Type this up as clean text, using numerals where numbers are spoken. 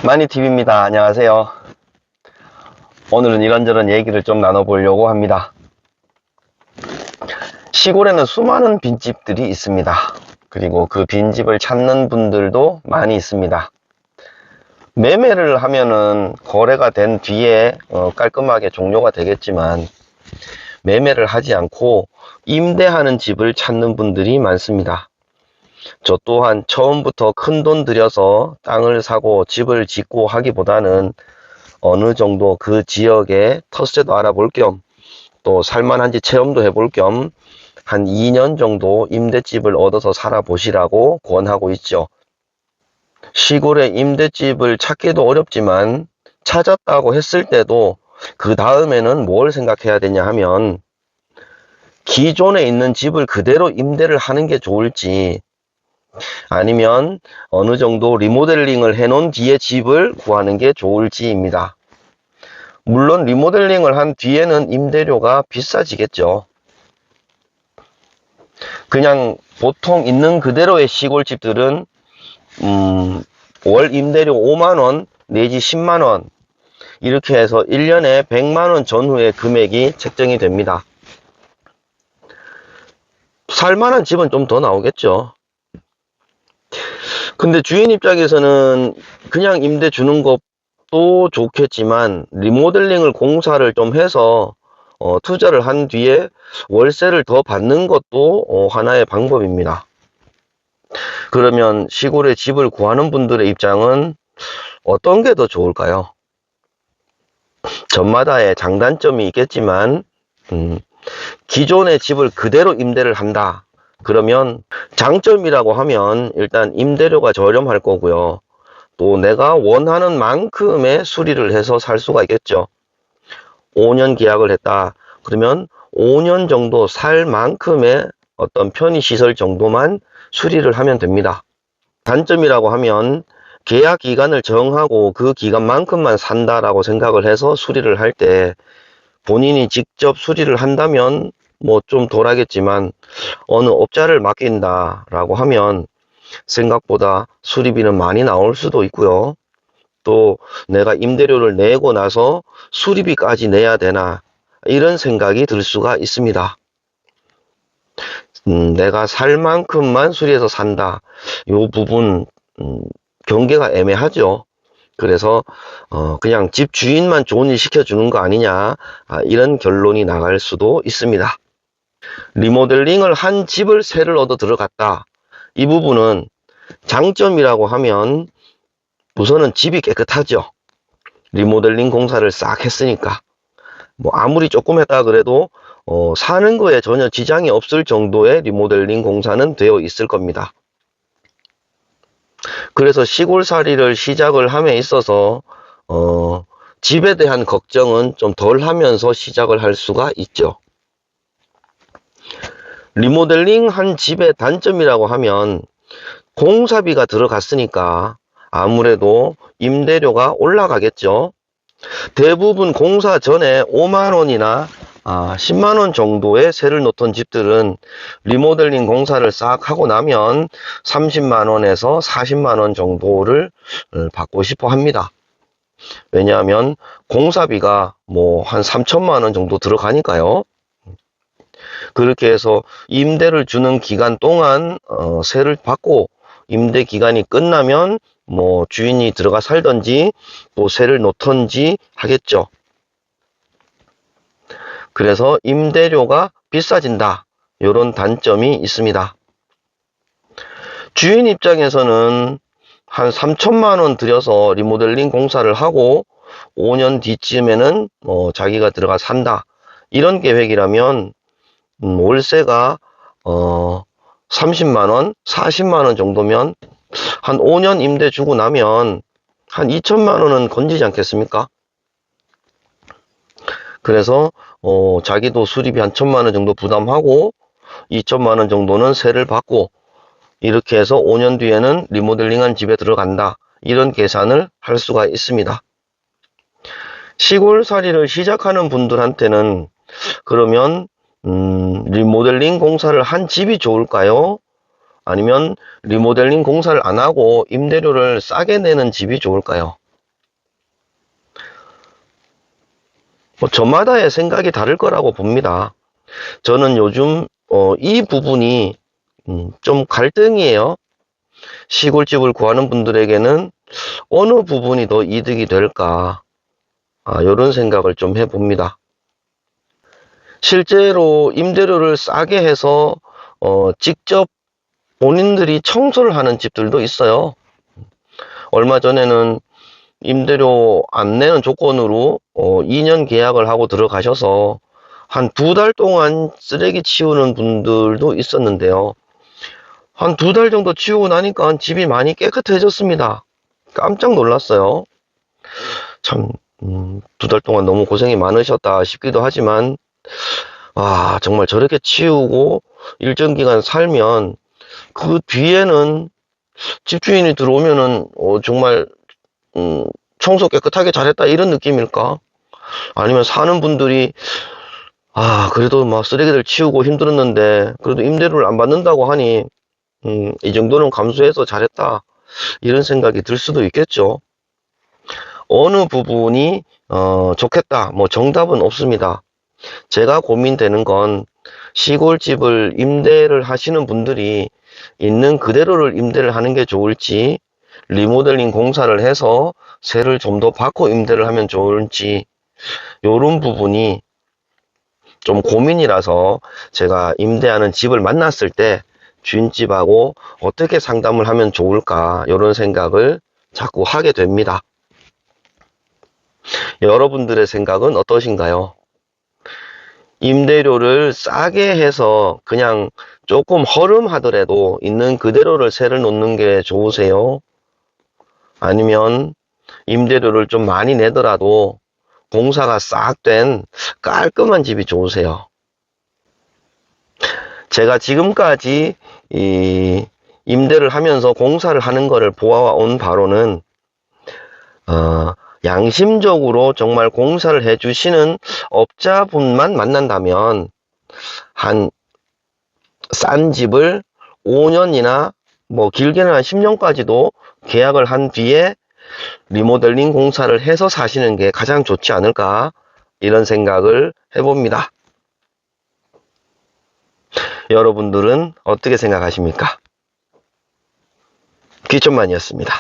마니TV입니다. 안녕하세요. 오늘은 이런저런 얘기를 좀 나눠보려고 합니다. 시골에는 수많은 빈집들이 있습니다. 그리고 그 빈집을 찾는 분들도 많이 있습니다. 매매를 하면은 거래가 된 뒤에 깔끔하게 종료가 되겠지만, 매매를 하지 않고 임대하는 집을 찾는 분들이 많습니다. 저 또한 처음부터 큰 돈 들여서 땅을 사고 집을 짓고 하기보다는 어느 정도 그 지역의 터세도 알아볼 겸, 또 살만한지 체험도 해볼 겸 한 2년 정도 임대집을 얻어서 살아보시라고 권하고 있죠. 시골에 임대집을 찾기도 어렵지만, 찾았다고 했을 때도 그 다음에는 뭘 생각해야 되냐 하면, 기존에 있는 집을 그대로 임대를 하는 게 좋을지, 아니면 어느 정도 리모델링을 해놓은 뒤에 집을 구하는 게 좋을지입니다. 물론 리모델링을 한 뒤에는 임대료가 비싸지겠죠. 그냥 보통 있는 그대로의 시골집들은 월 임대료 5만원 내지 10만원 이렇게 해서 1년에 100만원 전후의 금액이 책정이 됩니다. 살만한 집은 좀 더 나오겠죠. 근데 주인 입장에서는 그냥 임대 주는 것도 좋겠지만, 리모델링을 공사를 좀 해서 투자를 한 뒤에 월세를 더 받는 것도 하나의 방법입니다. 그러면 시골에 집을 구하는 분들의 입장은 어떤 게 더 좋을까요? 전마다의 장단점이 있겠지만, 기존의 집을 그대로 임대를 한다. 그러면 장점이라고 하면 일단 임대료가 저렴할 거고요. 또 내가 원하는 만큼의 수리를 해서 살 수가 있겠죠. 5년 계약을 했다. 그러면 5년 정도 살 만큼의 어떤 편의시설 정도만 수리를 하면 됩니다. 단점이라고 하면 계약 기간을 정하고 그 기간만큼만 산다라고 생각을 해서 수리를 할 때, 본인이 직접 수리를 한다면 뭐 좀 덜하겠지만, 어느 업자를 맡긴다라고 하면 생각보다 수리비는 많이 나올 수도 있고요. 또 내가 임대료를 내고 나서 수리비까지 내야 되나, 이런 생각이 들 수가 있습니다. 내가 살 만큼만 수리해서 산다. 이 부분 경계가 애매하죠. 그래서 그냥 집 주인만 좋은 일 시켜주는 거 아니냐, 이런 결론이 나갈 수도 있습니다. 리모델링을 한 집을 새를 얻어 들어갔다. 이 부분은 장점이라고 하면 우선은 집이 깨끗하죠. 리모델링 공사를 싹 했으니까. 뭐 아무리 조금 했다 그래도 사는 거에 전혀 지장이 없을 정도의 리모델링 공사는 되어 있을 겁니다. 그래서 시골살이를 시작을 함에 있어서 집에 대한 걱정은 좀 덜 하면서 시작을 할 수가 있죠. 리모델링 한 집의 단점이라고 하면 공사비가 들어갔으니까 아무래도 임대료가 올라가겠죠. 대부분 공사 전에 5만원이나 10만원 정도의 세를 놓던 집들은 리모델링 공사를 싹 하고 나면 30만원에서 40만원 정도를 받고 싶어 합니다. 왜냐하면 공사비가 뭐 한 3천만원 정도 들어가니까요. 그렇게 해서 임대를 주는 기간 동안 세를 받고, 임대 기간이 끝나면 뭐 주인이 들어가 살던지 또 세를 놓던지 하겠죠. 그래서 임대료가 비싸진다, 이런 단점이 있습니다. 주인 입장에서는 한 3천만원 들여서 리모델링 공사를 하고 5년 뒤쯤에는 자기가 들어가 산다, 이런 계획이라면 월세가 30만원, 40만원 정도면 한 5년 임대 주고 나면 한 2천만원은 건지지 않겠습니까? 그래서 자기도 수리비 한 1천만원 정도 부담하고 2천만원 정도는 세를 받고, 이렇게 해서 5년 뒤에는 리모델링한 집에 들어간다, 이런 계산을 할 수가 있습니다. 시골살이를 시작하는 분들한테는 그러면 리모델링 공사를 한 집이 좋을까요? 아니면 리모델링 공사를 안 하고 임대료를 싸게 내는 집이 좋을까요? 저마다의 생각이 다를 거라고 봅니다. 저는 요즘 이 부분이 좀 갈등이에요. 시골집을 구하는 분들에게는 어느 부분이 더 이득이 될까? 이런 생각을 좀 해봅니다. 실제로 임대료를 싸게 해서 직접 본인들이 청소를 하는 집들도 있어요. 얼마 전에는 임대료 안 내는 조건으로 2년 계약을 하고 들어가셔서 한 2달 동안 쓰레기 치우는 분들도 있었는데요. 한 2달 정도 치우고 나니까 집이 많이 깨끗해졌습니다. 깜짝 놀랐어요. 참, 2달 동안 너무 고생이 많으셨다 싶기도 하지만, 정말 저렇게 치우고 일정 기간 살면 그 뒤에는 집주인이 들어오면은 정말 청소 깨끗하게 잘했다 이런 느낌일까? 아니면 사는 분들이 그래도 막 쓰레기들 치우고 힘들었는데 그래도 임대료를 안 받는다고 하니 이 정도는 감수해서 잘했다 이런 생각이 들 수도 있겠죠. 어느 부분이 좋겠다 뭐 정답은 없습니다. 제가 고민되는 건 시골집을 임대를 하시는 분들이 있는 그대로를 임대를 하는 게 좋을지 리모델링 공사를 해서 세를 좀 더 받고 임대를 하면 좋을지 이런 부분이 좀 고민이라서 제가 임대하는 집을 만났을 때 주인집하고 어떻게 상담을 하면 좋을까 이런 생각을 자꾸 하게 됩니다. 여러분들의 생각은 어떠신가요? 임대료를 싸게 해서 그냥 조금 허름하더라도 있는 그대로를 세를 놓는 게 좋으세요? 아니면 임대료를 좀 많이 내더라도 공사가 싹 된 깔끔한 집이 좋으세요? 제가 지금까지 임대를 하면서 공사를 하는 것을 보아온 바로는 양심적으로 정말 공사를 해주시는 업자분만 만난다면 한 싼 집을 5년이나 뭐 길게는 한 10년까지도 계약을 한 뒤에 리모델링 공사를 해서 사시는 게 가장 좋지 않을까 이런 생각을 해봅니다. 여러분들은 어떻게 생각하십니까? 귀천만이었습니다.